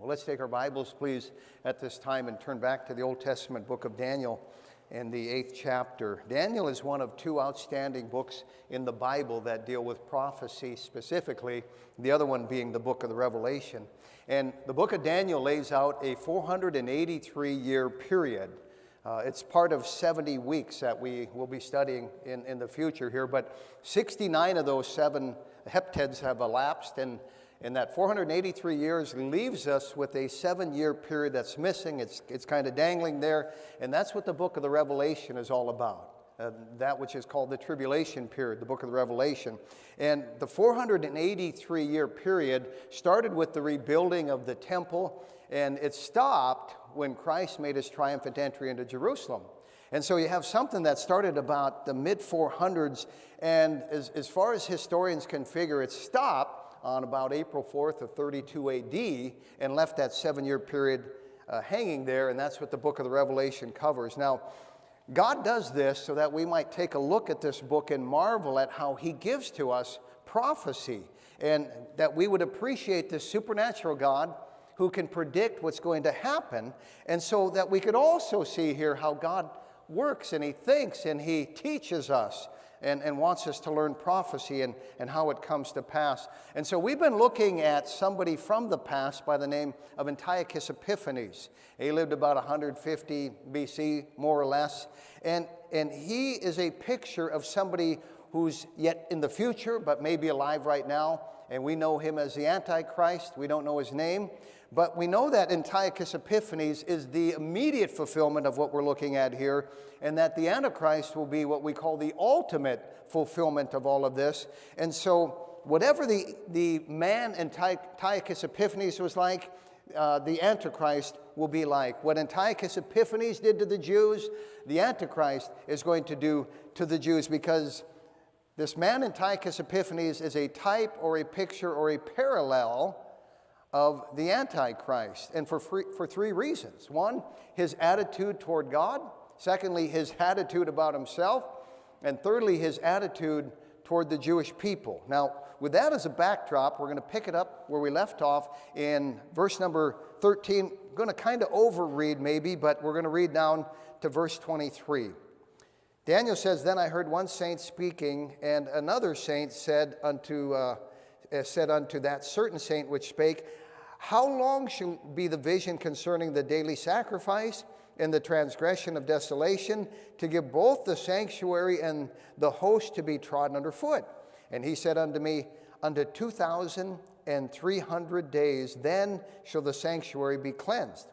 Let's take our Bibles, please, at this time and turn back to the Old Testament book of Daniel in the 8th chapter. Daniel is one of two outstanding books in the Bible that deal with prophecy specifically, the other one being the book of the Revelation. And the book of Daniel lays out a 483-year period. It's part of 70 weeks that we will be studying in the future here, but 69 of those 7 heptads have elapsed, and that 483 years leaves us with a 7-year period that's missing. It's kind of dangling there, and that's what the book of the Revelation is all about. That which is called the tribulation period, the book of the Revelation. And the 483-year period started with the rebuilding of the temple, and it stopped when Christ made his triumphant entry into Jerusalem. And so you have something that started about the mid-400s, and as far as historians can figure, it stopped on about April 4th of 32 AD and left that 7-year period hanging there, and that's what the book of the Revelation covers. Now, God does this so that we might take a look at this book and marvel at how he gives to us prophecy, and that we would appreciate this supernatural God who can predict what's going to happen, and so that we could also see here how God works and he thinks and he teaches us and wants us to learn prophecy and how it comes to pass. And so we've been looking at somebody from the past by the name of Antiochus Epiphanes. He lived about 150 BC, more or less. And he is a picture of somebody who's yet in the future, but maybe alive right now. And we know him as the Antichrist. We don't know his name. But we know that Antiochus Epiphanes is the immediate fulfillment of what we're looking at here, and that the Antichrist will be what we call the ultimate fulfillment of all of this. And so whatever the man Antiochus Epiphanes was like, the Antichrist will be like. What Antiochus Epiphanes did to the Jews, the Antichrist is going to do to the Jews, because this man Antiochus Epiphanes is a type or a picture or a parallel of the Antichrist, and for 3 reasons. One, his attitude toward God. Secondly, his attitude about himself. And thirdly, his attitude toward the Jewish people. Now, with that as a backdrop, we're going to pick it up where we left off in verse number 13. I'm going to kind of overread maybe, but we're going to read down to verse 23. Daniel says, "Then I heard one saint speaking, and another saint said unto that certain saint which spake, How long shall be the vision concerning the daily sacrifice and the transgression of desolation, to give both the sanctuary and the host to be trodden under foot? And he said unto me, Unto 2,300 days, then shall the sanctuary be cleansed.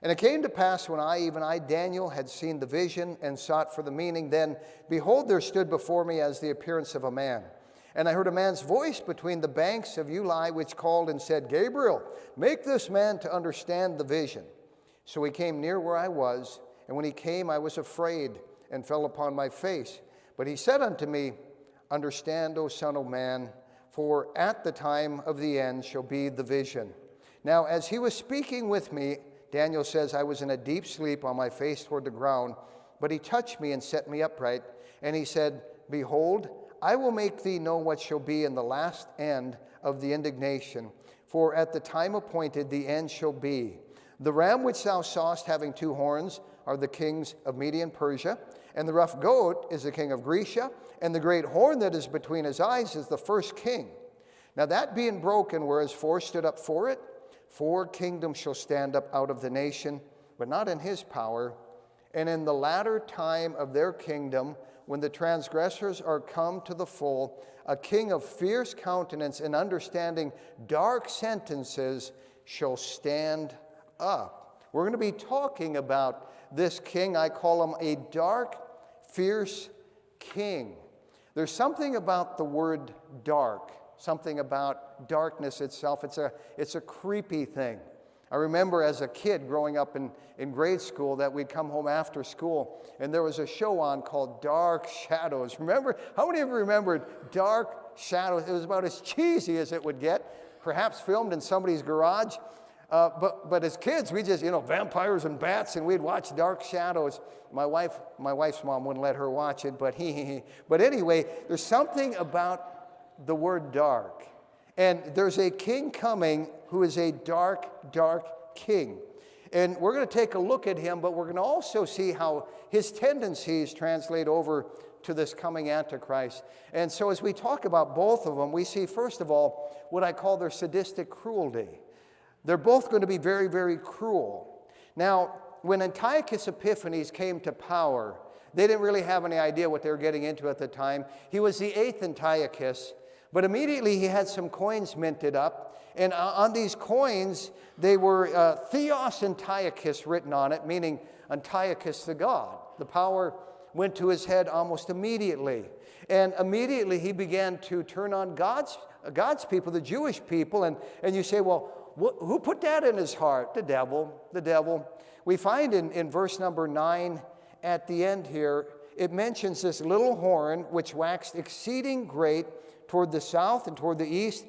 And it came to pass when even I, Daniel, had seen the vision and sought for the meaning, then, behold, there stood before me as the appearance of a man. And I heard a man's voice between the banks of Ulai, which called and said, Gabriel, make this man to understand the vision. So he came near where I was, and when he came, I was afraid and fell upon my face. But he said unto me, Understand, O son of man, for at the time of the end shall be the vision. Now, as he was speaking with me, Daniel says, I was in a deep sleep on my face toward the ground, but he touched me and set me upright. And he said, Behold, I will make thee know what shall be in the last end of the indignation. For at the time appointed the end shall be. The ram which thou sawest having 2 horns are the kings of Media and Persia, and the rough goat is the king of Grecia, and the great horn that is between his eyes is the first king. Now that being broken, whereas 4 stood up for it, 4 kingdoms shall stand up out of the nation, but not in his power. And in the latter time of their kingdom, when the transgressors are come to the full, a king of fierce countenance and understanding dark sentences shall stand up. We're going to be talking about this king. I call him a dark, fierce king. There's something about the word dark, something about darkness itself. It's a creepy thing. I remember as a kid growing up in grade school that we'd come home after school and there was a show on called Dark Shadows. Remember? How many of you remembered Dark Shadows? It was about as cheesy as it would get, perhaps filmed in somebody's garage. But as kids, we just, vampires and bats, and we'd watch Dark Shadows. My wife's mom wouldn't let her watch it, but anyway, there's something about the word dark. And there's a king coming who is a dark, dark king. And we're going to take a look at him, but we're going to also see how his tendencies translate over to this coming Antichrist. And so as we talk about both of them, we see, first of all, what I call their sadistic cruelty. They're both going to be very, very cruel. Now, when Antiochus Epiphanes came to power, they didn't really have any idea what they were getting into at the time. He was the 8th Antiochus, but immediately he had some coins minted up. And on these coins, they were Theos Antiochus written on it, meaning Antiochus the god. The power went to his head almost immediately. And immediately he began to turn on God's people, the Jewish people. And you say, well, who put that in his heart? The devil, the devil. We find in verse number 9 at the end here, it mentions this little horn which waxed exceeding great toward the south and toward the east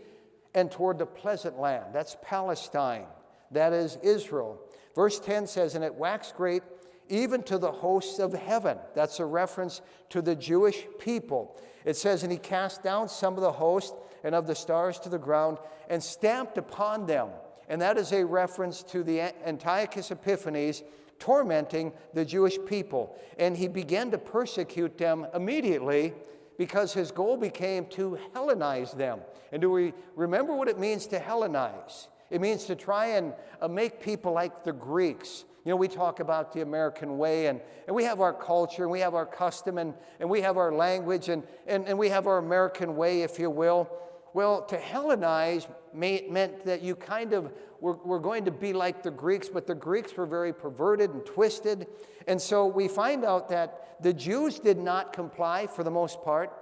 and toward the pleasant land. That's Palestine. That is Israel. Verse 10 says, and it waxed great even to the hosts of heaven. That's a reference to the Jewish people. It says, and he cast down some of the host and of the stars to the ground and stamped upon them. And that is a reference to the Antiochus Epiphanes tormenting the Jewish people. And he began to persecute them immediately because his goal became to Hellenize them. And do we remember what it means to Hellenize? It means to try and make people like the Greeks. You know, we talk about the American way, and we have our culture, and we have our custom, and we have our language, and we have our American way, if you will. Well, to Hellenize meant that you kind of were going to be like the Greeks, but the Greeks were very perverted and twisted. And so we find out that the Jews did not comply for the most part,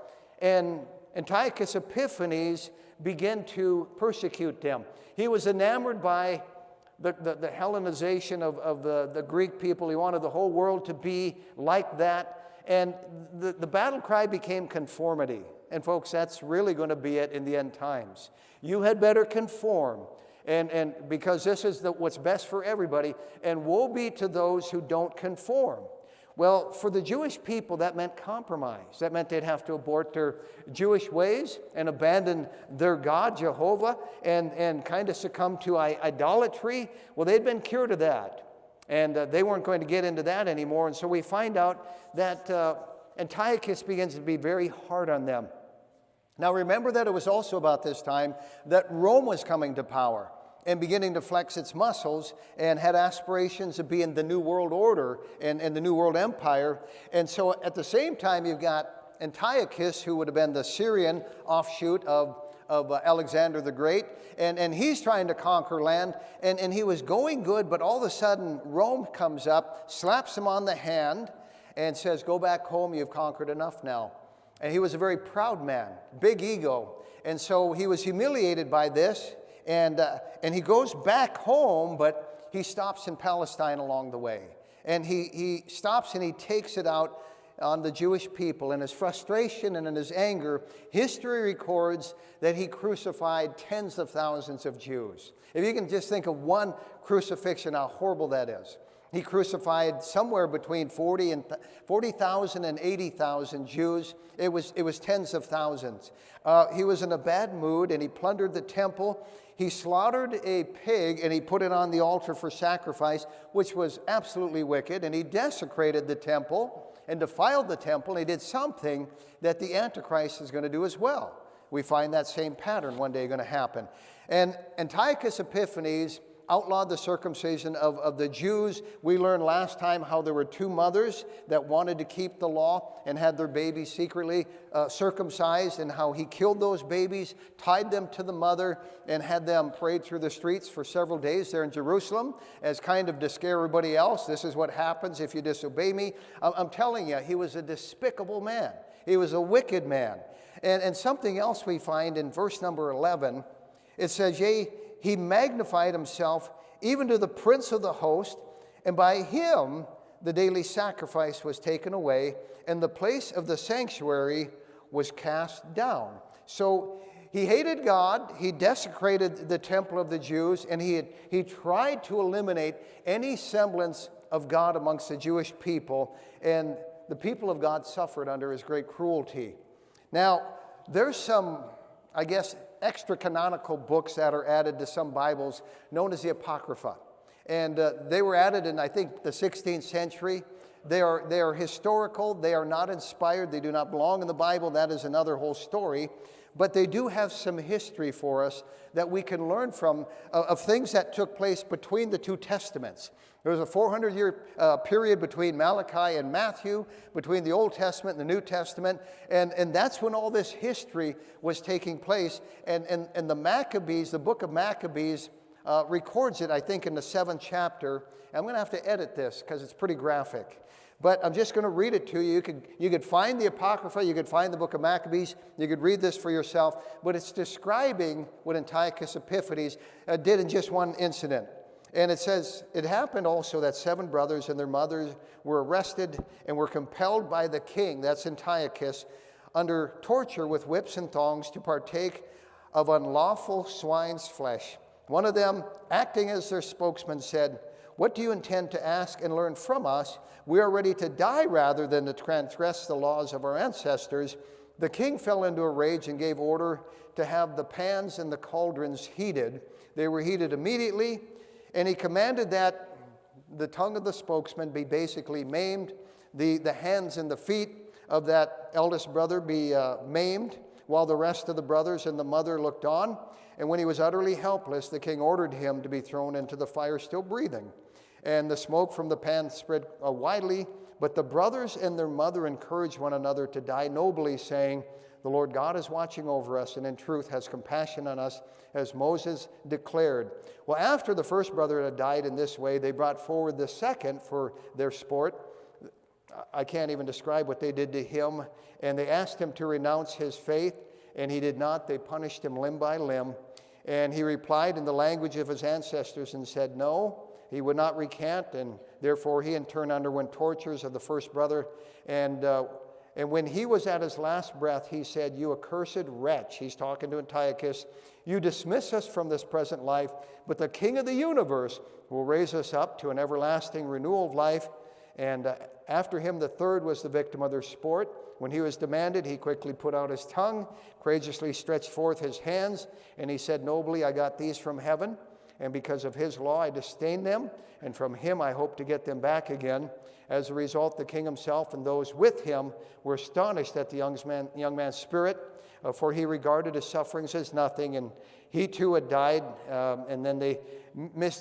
and Antiochus Epiphanes began to persecute them. He was enamored by the Hellenization of the Greek people. He wanted the whole world to be like that. And the battle cry became conformity. And folks, that's really going to be it in the end times. You had better conform. And because this is what's best for everybody. And woe be to those who don't conform. Well, for the Jewish people, that meant compromise. That meant they'd have to abort their Jewish ways and abandon their God, Jehovah, and kind of succumb to idolatry. Well, they'd been cured of that. And they weren't going to get into that anymore. And so we find out that Antiochus begins to be very hard on them. Now, remember that it was also about this time that Rome was coming to power and beginning to flex its muscles and had aspirations of being the New World Order and the New World Empire. And so at the same time, you've got Antiochus, who would have been the Syrian offshoot of Alexander the Great, and he's trying to conquer land, and he was going good, but all of a sudden Rome comes up, slaps him on the hand, and says, go back home, you've conquered enough now. And he was a very proud man, big ego, and so he was humiliated by this, and he goes back home, but he stops in Palestine along the way. And he stops and he takes it out on the Jewish people. In his frustration and in his anger, history records that he crucified tens of thousands of Jews. If you can just think of one crucifixion, how horrible that is. He crucified somewhere between 40,000 and 80,000 Jews. It was tens of thousands. He was in a bad mood, and he plundered the temple. He slaughtered a pig, and he put it on the altar for sacrifice, which was absolutely wicked. And he desecrated the temple and defiled the temple. And he did something that the Antichrist is going to do as well. We find that same pattern one day going to happen. And Antiochus Epiphanes outlawed the circumcision of the Jews. We learned last time how there were two mothers that wanted to keep the law and had their babies secretly circumcised, and how he killed those babies, tied them to the mother, and had them parade through the streets for several days there in Jerusalem as kind of to scare everybody else. This is what happens if you disobey me. I'm telling you, he was a despicable man. He was a wicked man. And something else we find in verse number 11, it says, yea, he magnified himself even to the prince of the host, and by him the daily sacrifice was taken away, and the place of the sanctuary was cast down. So he hated God, he desecrated the temple of the Jews, and he tried to eliminate any semblance of God amongst the Jewish people, and the people of God suffered under his great cruelty. Now, there's some, I guess, extra canonical books that are added to some Bibles known as the Apocrypha. And they were added in, I think, the 16th century. They are historical. They are not inspired. They do not belong in the Bible. That is another whole story. But they do have some history for us that we can learn from of things that took place between the two testaments. There was a 400-year period between Malachi and Matthew, between the Old Testament and the New Testament, and that's when all this history was taking place. And the Maccabees, the book of Maccabees, records it, I think, in the 7th chapter. I'm going to have to edit this because it's pretty graphic. But I'm just going to read it to you. You could find the Apocrypha, you could find the book of Maccabees, you could read this for yourself. But it's describing what Antiochus Epiphanes did in just one incident. And it says, it happened also that 7 brothers and their mothers were arrested and were compelled by the king, that's Antiochus, under torture with whips and thongs to partake of unlawful swine's flesh. One of them, acting as their spokesman, said, "What do you intend to ask and learn from us? We are ready to die rather than to transgress the laws of our ancestors." The king fell into a rage and gave order to have the pans and the cauldrons heated. They were heated immediately, and he commanded that the tongue of the spokesman be basically maimed, the hands and the feet of that eldest brother be maimed, while the rest of the brothers and the mother looked on. And when he was utterly helpless, the king ordered him to be thrown into the fire, still breathing. And the smoke from the pan spread widely. But the brothers and their mother encouraged one another to die nobly, saying, "The Lord God is watching over us, and in truth has compassion on us, as Moses declared." Well, after the first brother had died in this way, they brought forward the second for their sport. I can't even describe what they did to him. And they asked him to renounce his faith, and he did not. They punished him limb by limb. And he replied in the language of his ancestors and said, no, he would not recant, and therefore he in turn underwent tortures of the first brother. And when he was at his last breath, he said, "You accursed wretch," he's talking to Antiochus, "you dismiss us from this present life, but the King of the universe will raise us up to an everlasting renewal of life." And after him, the third was the victim of their sport. When he was demanded, he quickly put out his tongue, courageously stretched forth his hands, and he said nobly, "I got these from heaven, and because of his law I disdain them, and from him I hope to get them back again." As a result, the king himself and those with him were astonished at the young man's spirit, for he regarded his sufferings as nothing, and he too had died. And then they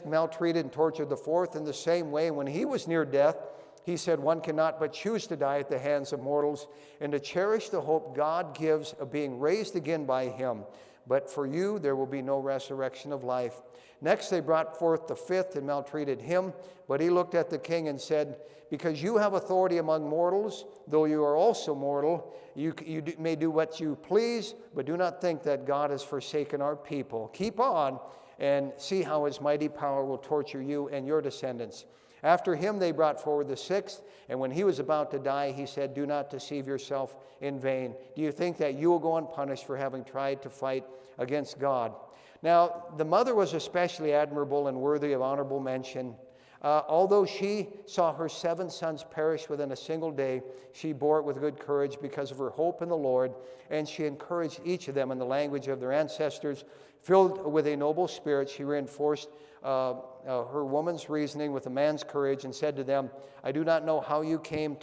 maltreated and tortured the fourth in the same way. When he was near death, he said, "One cannot but choose to die at the hands of mortals, and to cherish the hope God gives of being raised again by him. But for you there will be no resurrection of life." Next they brought forth the fifth and maltreated him. But he looked at the king and said, "Because you have authority among mortals, though you are also mortal, you may do what you please, but do not think that God has forsaken our people. Keep on and see how his mighty power will torture you and your descendants." After him they brought forward the sixth, and when he was about to die, he said, "Do not deceive yourself in vain. Do you think that you will go unpunished for having tried to fight against God?" Now, the mother was especially admirable and worthy of honorable mention. Although she saw her 7 sons perish within a single day, she bore it with good courage because of her hope in the Lord, and she encouraged each of them in the language of their ancestors. Filled with a noble spirit, she reinforced her woman's reasoning with a man's courage and said to them, "I do not know how you came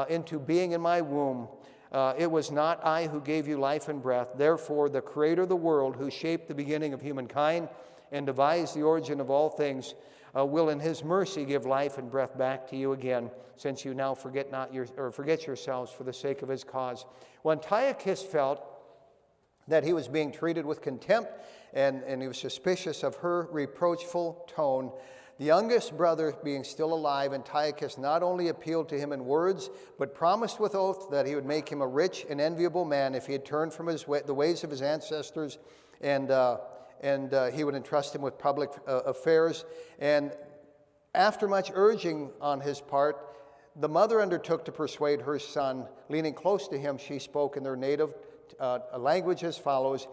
into being in my womb. It was not I who gave you life and breath. Therefore, the Creator of the world, who shaped the beginning of humankind and devised the origin of all things, will in his mercy give life and breath back to you again, since you now forget yourselves for the sake of his cause." When Antiochus felt that he was being treated with contempt, and he was suspicious of her reproachful tone, the youngest brother being still alive, Antiochus not only appealed to him in words, but promised with oath that he would make him a rich and enviable man if he had turned from the ways of his ancestors, and he would entrust him with public affairs. And after much urging on his part, the mother undertook to persuade her son. Leaning close to him, she spoke in their native language as follows.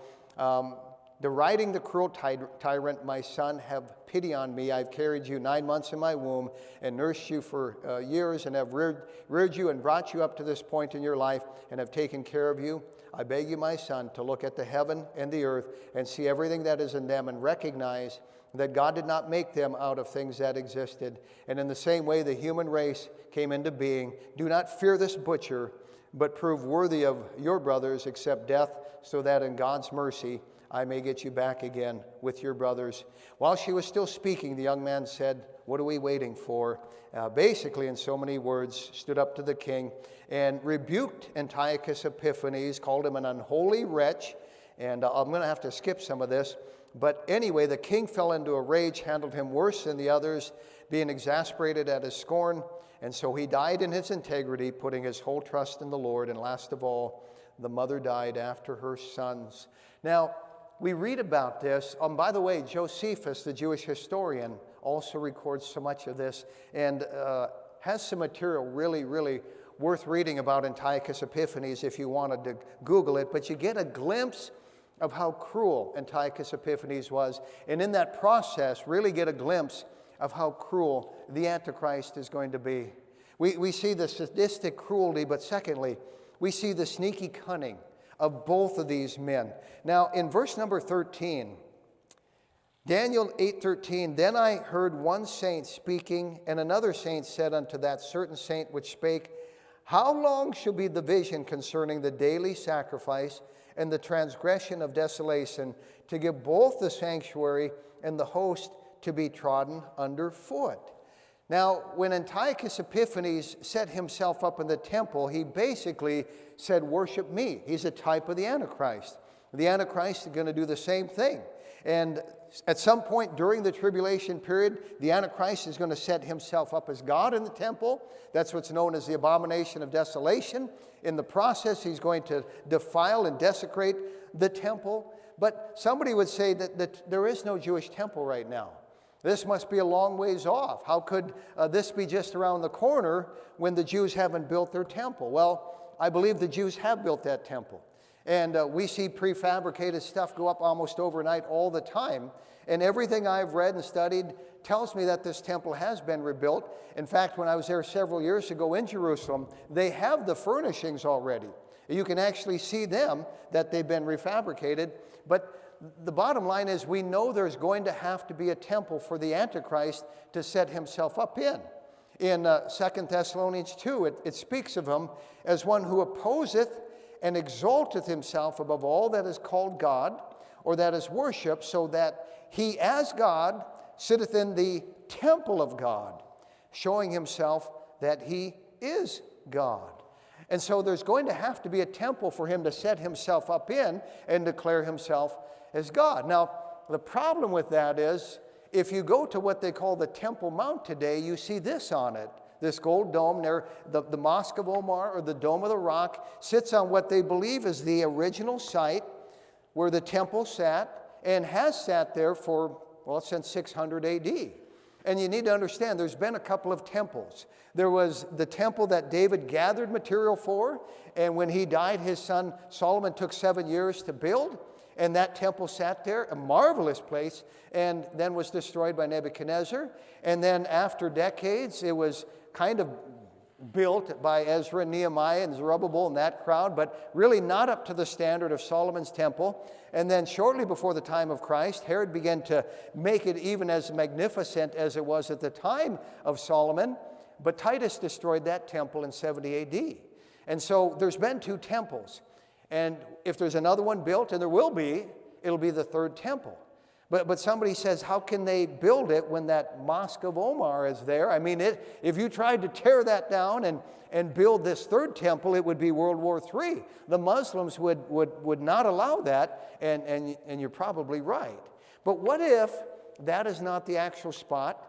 deriding the cruel tyrant, my son, have pity on me. I've carried you 9 months in my womb and nursed you for years and have reared you and brought you up to this point in your life and have taken care of you. I beg you, my son, to look at the heaven and the earth and see everything that is in them and recognize that God did not make them out of things that existed. And in the same way the human race came into being, do not fear this butcher, but prove worthy of your brothers, accept death, so that in God's mercy I may get you back again with your brothers. While she was still speaking, the young man said, what are we waiting for? Basically, in so many words, stood up to the king and rebuked Antiochus Epiphanes, called him an unholy wretch. And I'm going to have to skip some of this. But anyway, the king fell into a rage, handled him worse than the others, being exasperated at his scorn. And so he died in his integrity, putting his whole trust in the Lord. And last of all, the mother died after her sons. Now, we read about this. By the way, Josephus, the Jewish historian, also records so much of this and has some material really, really worth reading about Antiochus Epiphanes if you wanted to Google it. But you get a glimpse of how cruel Antiochus Epiphanes was. And in that process, really get a glimpse of how cruel the Antichrist is going to be. We see the sadistic cruelty, but secondly, we see the sneaky cunning of both of these men. Now, in verse number 13, Daniel 8:13, then I heard one saint speaking, and another saint said unto that certain saint which spake, how long shall be the vision concerning the daily sacrifice and the transgression of desolation, to give both the sanctuary and the host to be trodden under foot? Now, when Antiochus Epiphanes set himself up in the temple, he basically said, worship me. He's a type of the Antichrist. The Antichrist is going to do the same thing. And at some point during the tribulation period, the Antichrist is going to set himself up as God in the temple. That's what's known as the abomination of desolation. In the process, he's going to defile and desecrate the temple. But somebody would say that there is no Jewish temple right now. This must be a long ways off. How could this be just around the corner when the Jews haven't built their temple? Well, I believe the Jews have built that temple. And we see prefabricated stuff go up almost overnight all the time. And everything I've read and studied tells me that this temple has been rebuilt. In fact, when I was there several years ago in Jerusalem, they have the furnishings already. You can actually see them, that they've been refabricated. But the bottom line is we know there's going to have to be a temple for the Antichrist to set himself up in. In 2 Thessalonians 2, it speaks of him as one who opposeth and exalteth himself above all that is called God, or that is worshipped, so that he as God sitteth in the temple of God, showing himself that he is God. And so there's going to have to be a temple for him to set himself up in and declare himself as God. Now, the problem with that is, if you go to what they call the Temple Mount today, you see this on it. This gold dome there, the Mosque of Omar, or the Dome of the Rock, sits on what they believe is the original site where the temple sat, and has sat there for, well, since 600 AD. And you need to understand, there's been a couple of temples. There was the temple that David gathered material for, and when he died, his son Solomon took 7 years to build, and that temple sat there, a marvelous place, and then was destroyed by Nebuchadnezzar. And then after decades, it was kind of built by Ezra and Nehemiah and Zerubbabel and that crowd, but really not up to the standard of Solomon's temple. And then shortly before the time of Christ, Herod began to make it even as magnificent as it was at the time of Solomon. But Titus destroyed that temple in 70 AD. And so there's been 2 temples. And if there's another one built, and there will be, it'll be the 3rd temple. But somebody says, how can they build it when that Mosque of Omar is there? I mean, if you tried to tear that down and build this 3rd temple, it would be World War III. The Muslims would not allow that, and you're probably right. But what if that is not the actual spot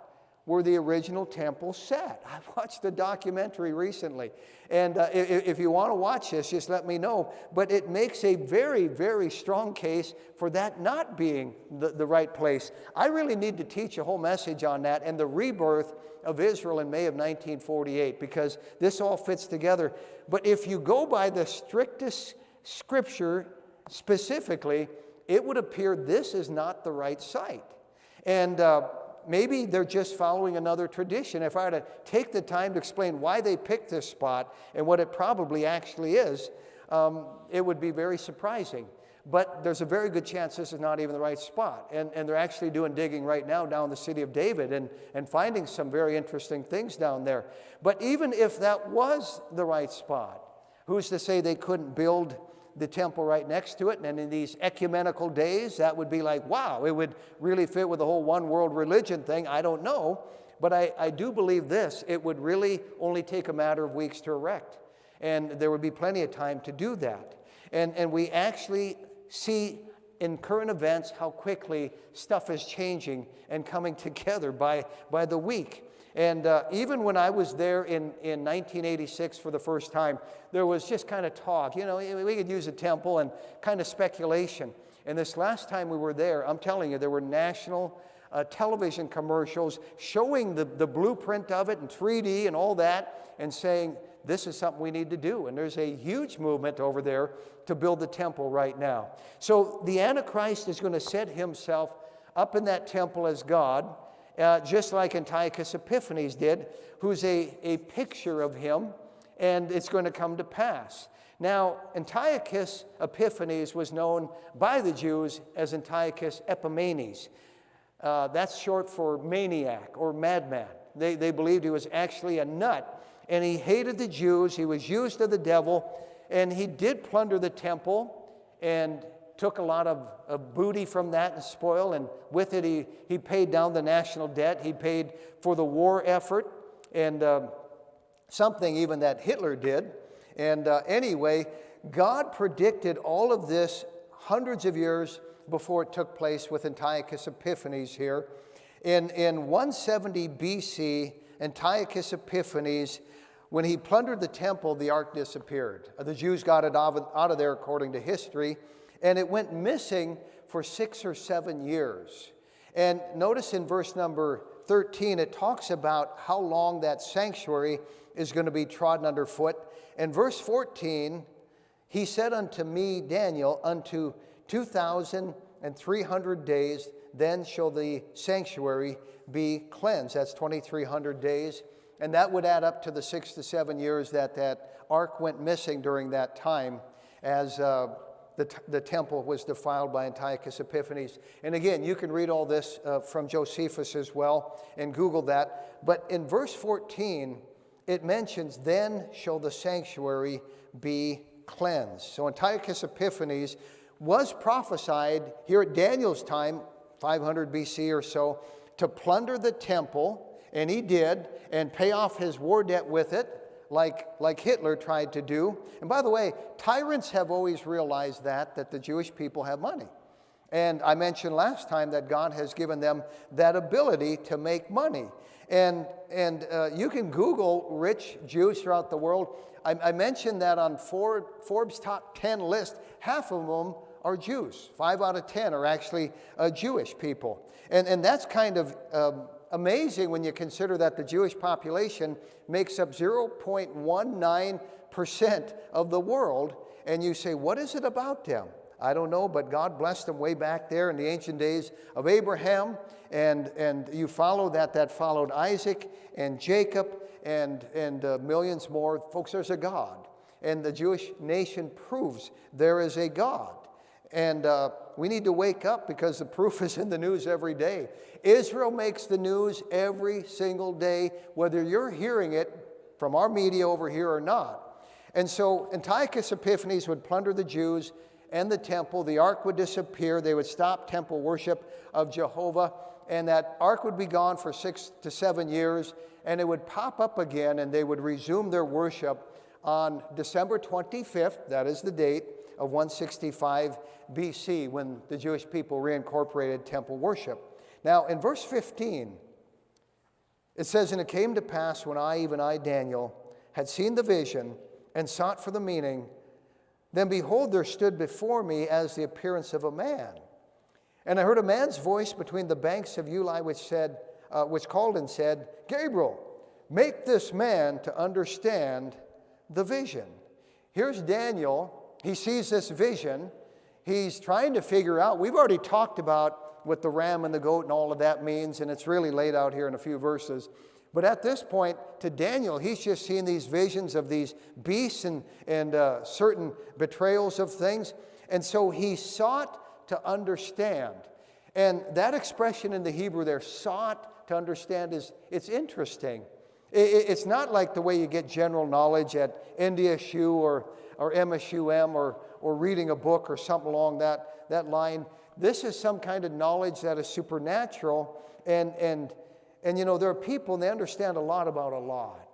where the original temple sat? I watched a documentary recently, and if you want to watch this, just let me know. But it makes a very, very strong case for that not being the right place. I really need to teach a whole message on that and the rebirth of Israel in May of 1948, because this all fits together. But if you go by the strictest scripture, specifically, it would appear this is not the right site. And maybe they're just following another tradition. If I were to take the time to explain why they picked this spot and what it probably actually is, it would be very surprising. But there's a very good chance this is not even the right spot. And they're actually doing digging right now down in the city of David and finding some very interesting things down there. But even if that was the right spot, who's to say they couldn't build the temple right next to it? And in these ecumenical days, that would be like, wow, it would really fit with the whole one world religion thing. I don't know. But I do believe this. It would really only take a matter of weeks to erect. And there would be plenty of time to do that. And we actually see in current events how quickly stuff is changing and coming together by the week. And even when I was there in 1986 for the first time, there was just kind of talk. You know, we could use a temple and kind of speculation. And this last time we were there, I'm telling you, there were national television commercials showing the blueprint of it in 3D and all that, and saying, this is something we need to do. And there's a huge movement over there to build the temple right now. So the Antichrist is going to set himself up in that temple as God, just like Antiochus Epiphanes did, who's a picture of him, and it's going to come to pass. Now, Antiochus Epiphanes was known by the Jews as Antiochus Epimanes. That's short for maniac or madman. They believed he was actually a nut, and he hated the Jews. He was used of the devil, and he did plunder the temple and took a lot of booty from that and spoil, and with it he paid down the national debt. He paid for the war effort, and something even that Hitler did. And anyway, God predicted all of this hundreds of years before it took place with Antiochus Epiphanes here. In 170 BC, Antiochus Epiphanes, when he plundered the temple, the ark disappeared. The Jews got it out of there according to history, and it went missing for 6 or 7 years. And notice in verse number 13, it talks about how long that sanctuary is going to be trodden underfoot. And verse 14, he said unto me, Daniel, unto 2,300 days, then shall the sanctuary be cleansed. That's 2,300 days. And that would add up to the 6 to 7 years that ark went missing during that time, as the temple was defiled by Antiochus Epiphanes. And again, you can read all this from Josephus as well and Google that. But in verse 14, it mentions, then shall the sanctuary be cleansed. So Antiochus Epiphanes was prophesied here at Daniel's time, 500 BC or so, to plunder the temple. And he did, and pay off his war debt with it, like Hitler tried to do. And by the way, tyrants have always realized that the Jewish people have money. And I mentioned last time that God has given them that ability to make money. And you can Google rich Jews throughout the world. I mentioned that on Forbes' top 10 list, half of them are Jews. 5 out of 10 are actually Jewish people. And that's kind of amazing when you consider that the Jewish population makes up 0.19% of the world. And you say, what is it about them? I don't know, but God blessed them way back there in the ancient days of Abraham. And you follow that followed Isaac and Jacob and millions more. Folks, there's a God. And the Jewish nation proves there is a God. And we need to wake up, because the proof is in the news every day. Israel makes the news every single day, whether you're hearing it from our media over here or not. And so Antiochus Epiphanes would plunder the Jews and the temple. The ark would disappear. They would stop temple worship of Jehovah. And that ark would be gone for 6 to 7 years. And it would pop up again, and they would resume their worship on December 25th. That is the date of 165 BC, when the Jewish people reincorporated temple worship. Now, in verse 15, it says, and it came to pass when even I, Daniel, had seen the vision and sought for the meaning, then behold, there stood before me as the appearance of a man. And I heard a man's voice between the banks of Uli, which called and said, Gabriel, make this man to understand the vision. Here's Daniel. He sees this vision. he's trying to figure out, we've already talked about what the ram and the goat and all of that means, and it's really laid out here in a few verses. But at this point, to Daniel, he's just seeing these visions of these beasts and certain betrayals of things. And so he sought to understand. And that expression in the Hebrew there, sought to understand, it's interesting. It's not like the way you get general knowledge at NDSU or MSUM or reading a book or something along that line. This is some kind of knowledge that is supernatural. And you know, there are people, and they understand a lot about a lot.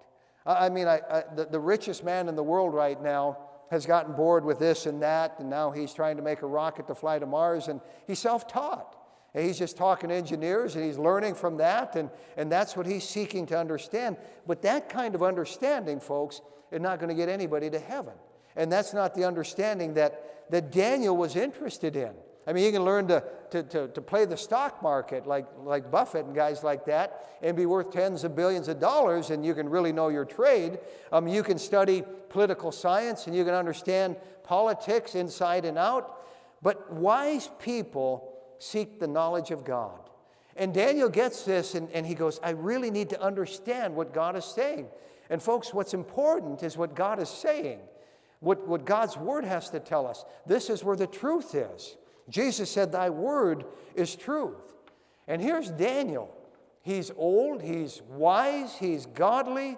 I mean, the richest man in the world right now has gotten bored with this and that, and now he's trying to make a rocket to fly to Mars, and he's self-taught. And he's just talking to engineers, and he's learning from that, and that's what he's seeking to understand. But that kind of understanding, folks, is not going to get anybody to heaven. And that's not the understanding that Daniel was interested in. I mean, you can learn to play the stock market like Buffett and guys like that and be worth tens of billions of dollars, and you can really know your trade. You can study political science, and you can understand politics inside and out. But wise people seek the knowledge of God. And Daniel gets this, and he goes, I really need to understand what God is saying. And folks, what's important is what God is saying, what God's Word has to tell us. This is where the truth is. Jesus said, thy word is truth. And here's Daniel. He's old, he's wise, he's godly.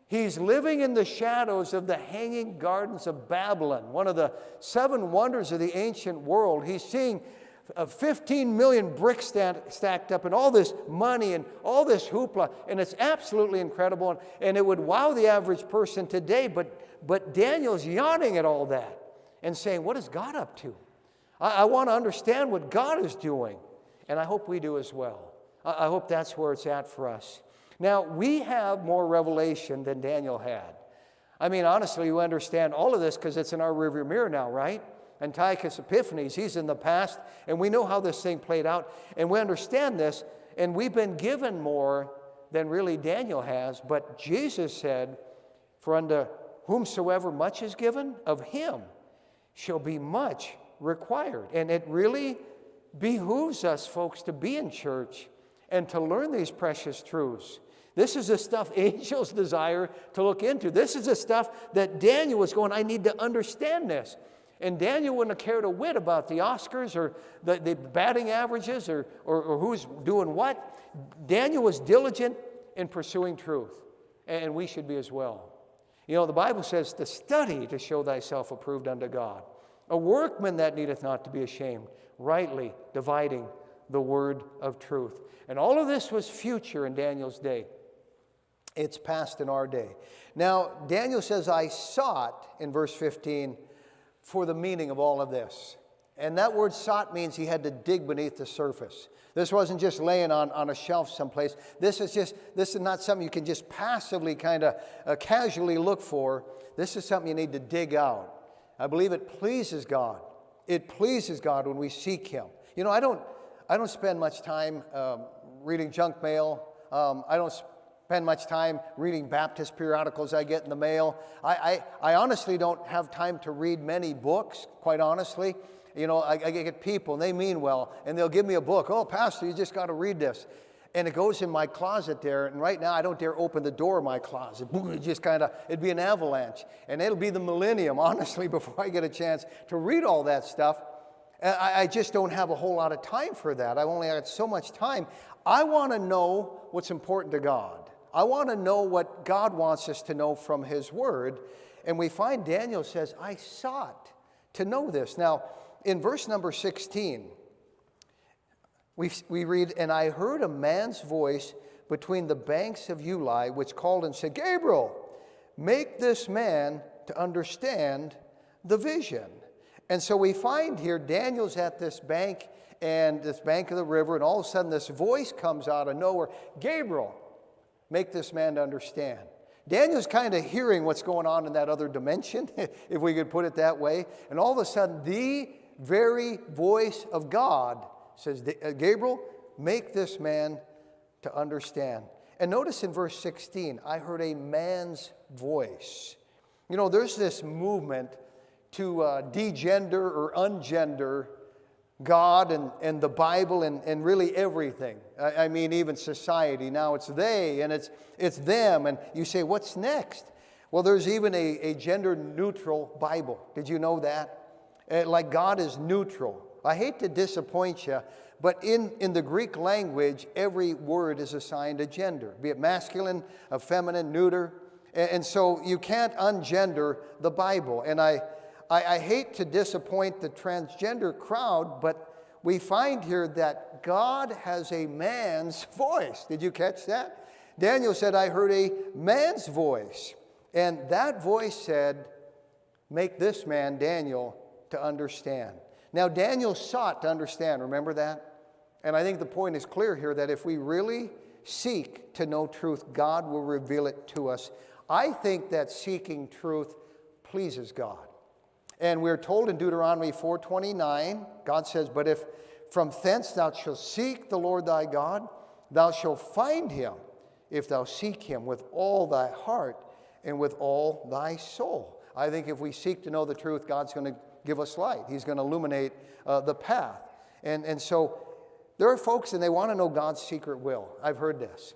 He's living in the shadows of the hanging gardens of Babylon, one of the 7 wonders of the ancient world. He's seeing 15 million bricks stacked up and all this money and all this hoopla, and it's absolutely incredible, and it would wow the average person today, but Daniel's yawning at all that and saying, what is God up to? I want to understand what God is doing, and I hope we do as well. I hope that's where it's at for us. Now, we have more revelation than Daniel had. I mean, honestly, we understand all of this because it's in our rearview mirror now, right? Antiochus Epiphanes, he's in the past, and we know how this thing played out, and we understand this, and we've been given more than really Daniel has, but Jesus said, for unto whomsoever much is given, of him shall be much required. And it really behooves us, folks, to be in church and to learn these precious truths. This is the stuff angels desire to look into. This is the stuff that Daniel was going, I need to understand this. And Daniel wouldn't have cared a whit about the Oscars or the batting averages or who's doing what. Daniel was diligent in pursuing truth, and we should be as well. You know, the Bible says to study to show thyself approved unto God, a workman that needeth not to be ashamed, rightly dividing the word of truth. And all of this was future in Daniel's day. It's past in our day. Now, Daniel says, I sought, in verse 15, for the meaning of all of this. And that word sought means he had to dig beneath the surface. This wasn't just laying on a shelf someplace. This is not something you can just passively kind of casually look for. This is something you need to dig out. I believe it pleases God. It pleases God when we seek Him. You know, I don't spend much time reading junk mail. I don't spend much time reading Baptist periodicals I get in the mail. I honestly don't have time to read many books, quite honestly. You know, I get people, and they mean well, and they'll give me a book. Oh, Pastor, you just got to read this. And it goes in my closet there, and right now I don't dare open the door of my closet. It just it'd be an avalanche. And it'll be the millennium, honestly, before I get a chance to read all that stuff. I just don't have a whole lot of time for that. I've only got so much time. I want to know what's important to God. I want to know what God wants us to know from His Word. And we find Daniel says, I sought to know this. Now, in verse number 16, we read, and I heard a man's voice between the banks of Ulai, which called and said, Gabriel, make this man to understand the vision. And so we find here, Daniel's at this bank of the river, and all of a sudden this voice comes out of nowhere, Gabriel, make this man to understand. Daniel's kind of hearing what's going on in that other dimension, if we could put it that way. And all of a sudden, the very voice of God says, Gabriel, make this man to understand. And notice in verse 16, I heard a man's voice. You know, there's this movement degender or ungender God and the Bible and really everything. I mean, even society. Now it's they and it's them. And you say, what's next? Well, there's even a gender-neutral Bible. Did you know that? Like God is neutral. I hate to disappoint you, but in the Greek language, every word is assigned a gender, be it masculine, feminine, neuter. And so you can't ungender the Bible. And I hate to disappoint the transgender crowd, but we find here that God has a man's voice. Did you catch that? Daniel said, I heard a man's voice. And that voice said, make this man, Daniel, to understand. Now, Daniel sought to understand. Remember that? And I think the point is clear here that if we really seek to know truth, God will reveal it to us. I think that seeking truth pleases God. And we're told in Deuteronomy 4:29, God says, but if from thence thou shalt seek the Lord thy God, thou shalt find him, if thou seek him with all thy heart and with all thy soul. I think if we seek to know the truth, God's going to give us light. He's going to illuminate the path. And so there are folks, and they want to know God's secret will. I've heard this.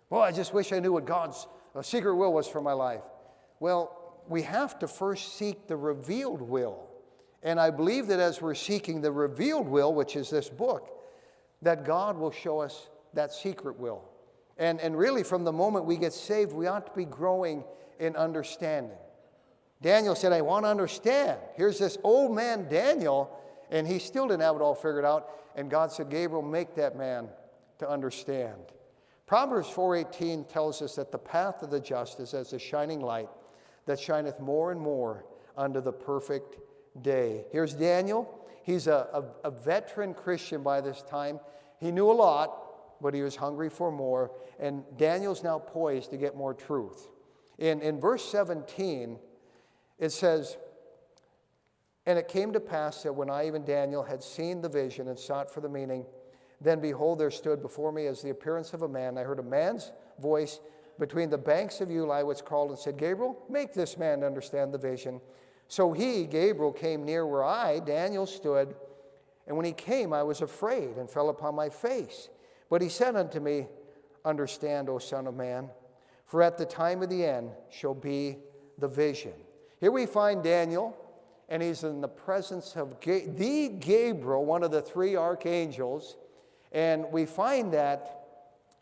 Well, I just wish I knew what God's secret will was for my life. Well, we have to first seek the revealed will. And I believe that as we're seeking the revealed will, which is this book, that God will show us that secret will. And really, from the moment we get saved, we ought to be growing in understanding. Daniel said, I want to understand. Here's this old man, Daniel, and he still didn't have it all figured out. And God said, Gabriel, make that man to understand. Proverbs 4:18 tells us that the path of the just is as a shining light that shineth more and more unto the perfect day. Here's Daniel. He's a veteran Christian by this time. He knew a lot, but he was hungry for more. And Daniel's now poised to get more truth. In verse 17, it says, and it came to pass that when I, even Daniel, had seen the vision and sought for the meaning, then behold, there stood before me as the appearance of a man. I heard a man's voice between the banks of Ulai, which called and said, Gabriel, make this man understand the vision. So he, Gabriel, came near where I, Daniel, stood. And when he came, I was afraid and fell upon my face. But he said unto me, understand, O son of man, for at the time of the end shall be the vision. Here we find Daniel, and he's in the presence of the Gabriel, one of the three archangels, and we find that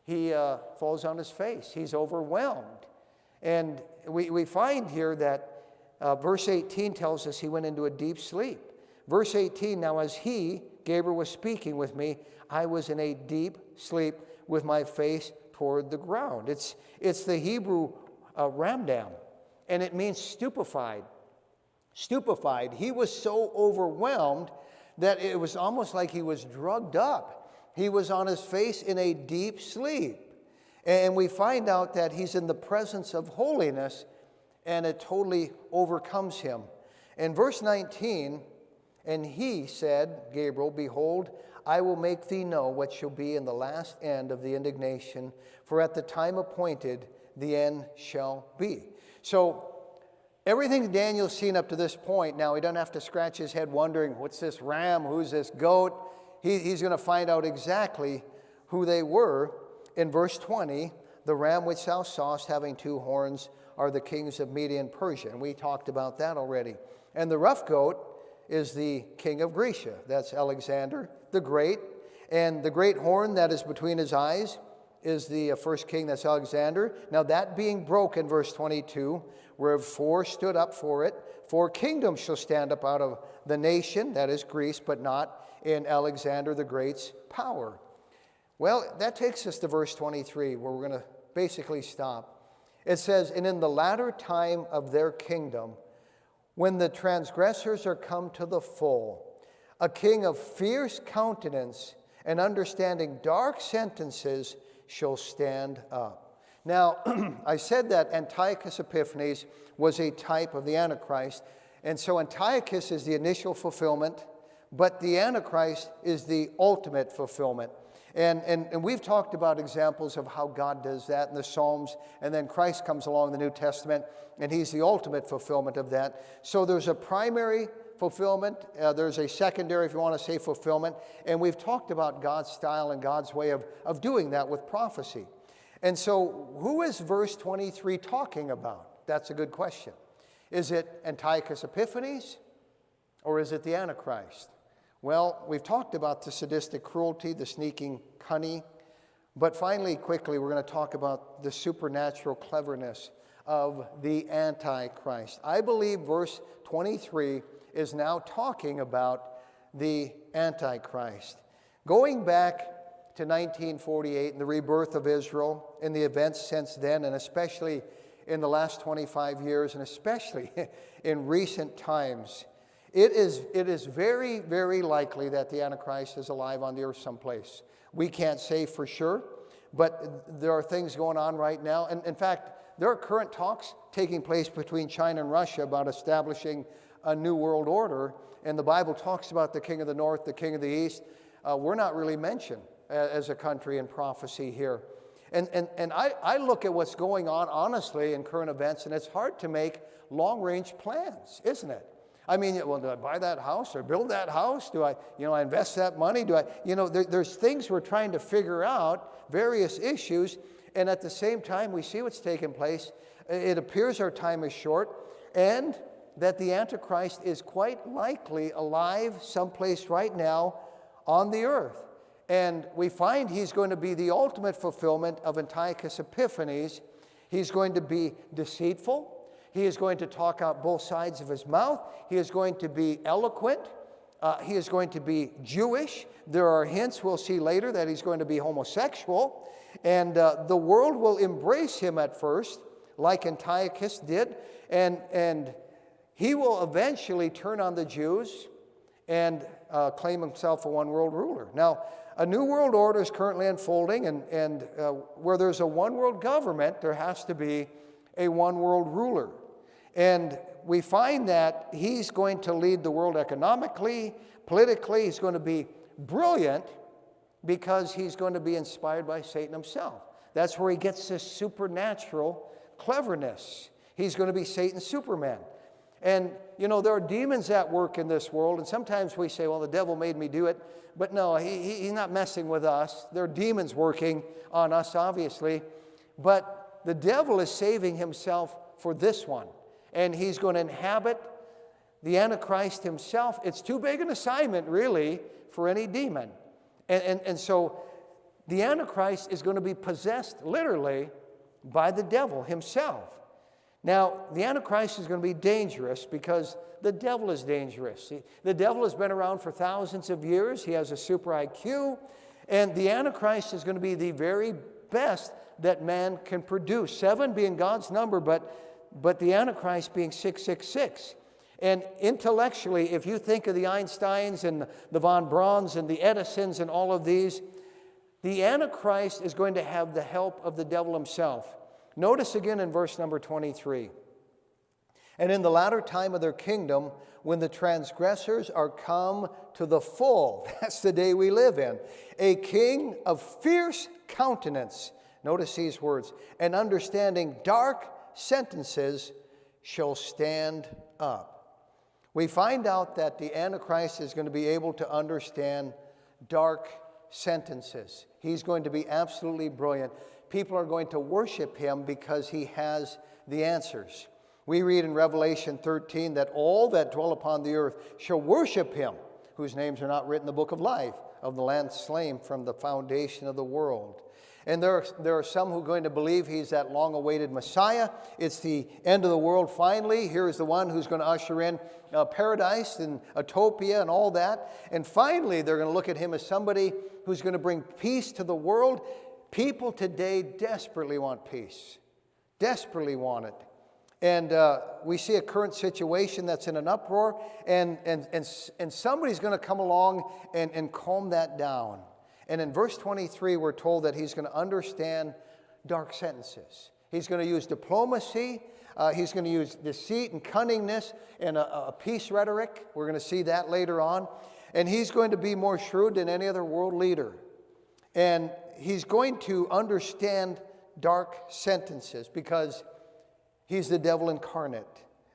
he falls on his face. He's overwhelmed. And we find here that verse 18 tells us he went into a deep sleep. Verse 18, now as he, Gabriel, was speaking with me, I was in a deep sleep with my face toward the ground. It's the Hebrew ramdam, and it means stupefied. Stupefied. He was so overwhelmed that it was almost like he was drugged up. He was on his face in a deep sleep. And we find out that he's in the presence of holiness, and it totally overcomes him. In verse 19, and he said, Gabriel, behold, I will make thee know what shall be in the last end of the indignation, for at the time appointed the end shall be. So everything Daniel's seen up to this point, now he doesn't have to scratch his head wondering, what's this ram, who's this goat? He's going to find out exactly who they were. In verse 20, the ram which thou sawest having two horns are the kings of Media and Persia. And we talked about that already. And the rough goat is the king of Grecia. That's Alexander the Great. And the great horn that is between his eyes is the first king, that's Alexander. Now that being broken, verse 22, where four stood up for it, 4 kingdoms shall stand up out of the nation, that is Greece, but not in Alexander the Great's power. Well, that takes us to verse 23, where we're going to basically stop. It says, and in the latter time of their kingdom, when the transgressors are come to the full, a king of fierce countenance and understanding dark sentences shall stand up. Now, I said that Antiochus Epiphanes was a type of the Antichrist, and so Antiochus is the initial fulfillment, but the Antichrist is the ultimate fulfillment. And we've talked about examples of how God does that in the Psalms, and then Christ comes along in the New Testament, and he's the ultimate fulfillment of that. So there's a primary fulfillment, there's a secondary, if you want to say, fulfillment, and we've talked about God's style and God's way of doing that with prophecy. And so who is verse 23 talking about? That's a good question. Is it Antiochus Epiphanes, or is it the Antichrist? Well, we've talked about the sadistic cruelty, the sneaking cunning, but finally, quickly, we're going to talk about the supernatural cleverness of the Antichrist. I believe verse 23 is now talking about the Antichrist. Going back to 1948 and the rebirth of Israel and the events since then, and especially in the last 25 years, and especially in recent times, it is very, very likely that the Antichrist is alive on the earth someplace. We can't say for sure, but there are things going on right now. And in fact, there are current talks taking place between China and Russia about establishing a new world order. And the Bible talks about the king of the north, the king of the east. We're not really mentioned as a country in prophecy here. And I look at what's going on, honestly, in current events, and it's hard to make long-range plans, isn't it? I mean, well, do I buy that house or build that house? Do I invest that money? There's things we're trying to figure out, various issues, and at the same time, we see what's taking place. It appears our time is short, and that the Antichrist is quite likely alive someplace right now on the earth. And we find he's going to be the ultimate fulfillment of Antiochus Epiphanes. He's going to be deceitful. He is going to talk out both sides of his mouth. He is going to be eloquent. He is going to be Jewish. There are hints we'll see later that he's going to be homosexual. And the world will embrace him at first, like Antiochus did. And he will eventually turn on the Jews and claim himself a one-world ruler. Now, a new world order is currently unfolding, and where there's a one-world government, there has to be a one-world ruler. And we find that he's going to lead the world economically, politically. He's going to be brilliant because he's going to be inspired by Satan himself. That's where he gets this supernatural cleverness. He's going to be Satan's Superman. And, there are demons at work in this world, and sometimes we say, well, the devil made me do it. But no, he's not messing with us. There are demons working on us, obviously. But the devil is saving himself for this one. And he's going to inhabit the Antichrist himself. It's too big an assignment, really, for any demon. And so the Antichrist is going to be possessed, literally, by the devil himself. Now, the Antichrist is going to be dangerous because the devil is dangerous. The devil has been around for thousands of years. He has a super IQ. And the Antichrist is going to be the very best that man can produce. 7 being God's number, but the Antichrist being 666. And intellectually, if you think of the Einsteins and the von Brauns and the Edisons and all of these, the Antichrist is going to have the help of the devil himself. Notice again in verse number 23. And in the latter time of their kingdom, when the transgressors are come to the full, that's the day we live in, a king of fierce countenance, notice these words, and understanding dark sentences shall stand up. We find out that the Antichrist is going to be able to understand dark sentences. He's going to be absolutely brilliant. People are going to worship him because he has the answers. We read in Revelation 13 that all that dwell upon the earth shall worship him, whose names are not written in the book of life of the Lamb slain from the foundation of the world. And there are some who are going to believe he's that long-awaited Messiah. It's the end of the world finally. Here's the one who's going to usher in paradise and utopia and all that. And finally, they're going to look at him as somebody who's going to bring peace to the world. People today desperately want peace, desperately want it. And we see a current situation that's in an uproar, and somebody's going to come along and calm that down. And in verse 23, we're told that he's going to understand dark sentences. He's going to use diplomacy. He's going to use deceit and cunningness and a peace rhetoric. We're going to see that later on. And he's going to be more shrewd than any other world leader. And he's going to understand dark sentences because he's the devil incarnate.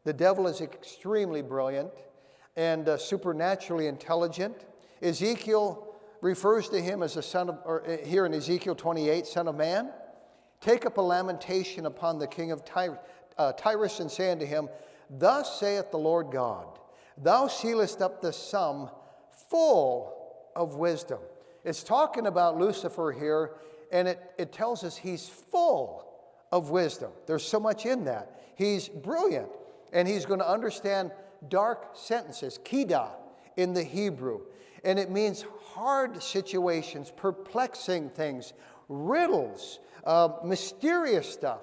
The devil is extremely brilliant and supernaturally intelligent. Ezekiel refers to him as a son of, or here in Ezekiel 28, son of man. Take up a lamentation upon the king of Tyrus and say unto him, thus saith the Lord God, thou sealest up the sum full of wisdom. It's talking about Lucifer here, and it tells us he's full of wisdom. There's so much in that. He's brilliant, and he's going to understand dark sentences, kida in the Hebrew. And it means hard situations, perplexing things, riddles, mysterious stuff.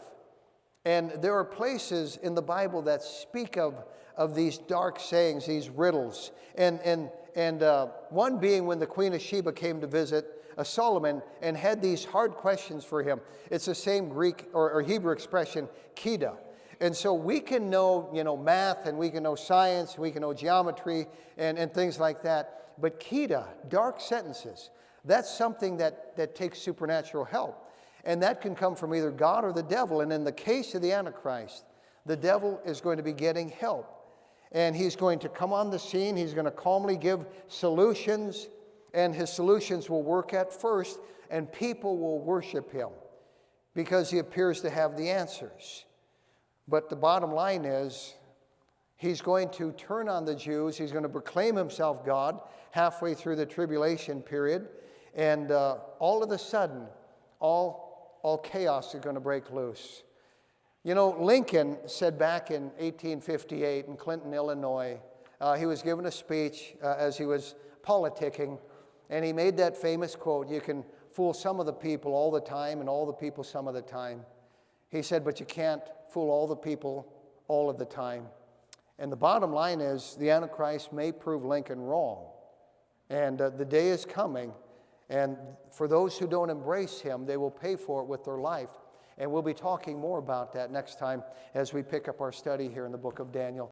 And there are places in the Bible that speak of these dark sayings, these riddles. And one being when the Queen of Sheba came to visit Solomon and had these hard questions for him. It's the same Greek or Hebrew expression, kida. And so we can know, math, and we can know science, we can know geometry and things like that. But kida, dark sentences, that's something that takes supernatural help. And that can come from either God or the devil. And in the case of the Antichrist, the devil is going to be getting help. And he's going to come on the scene. He's going to calmly give solutions. And his solutions will work at first. And people will worship him because he appears to have the answers. But the bottom line is, he's going to turn on the Jews. He's going to proclaim himself God halfway through the tribulation period. And all of a sudden, all chaos is going to break loose. Lincoln said back in 1858 in Clinton, Illinois, he was given a speech as he was politicking, and he made that famous quote, you can fool some of the people all the time and all the people some of the time. He said, but you can't fool all the people all of the time. And the bottom line is the Antichrist may prove Lincoln wrong. And the day is coming. And for those who don't embrace him, they will pay for it with their life. And we'll be talking more about that next time as we pick up our study here in the book of Daniel.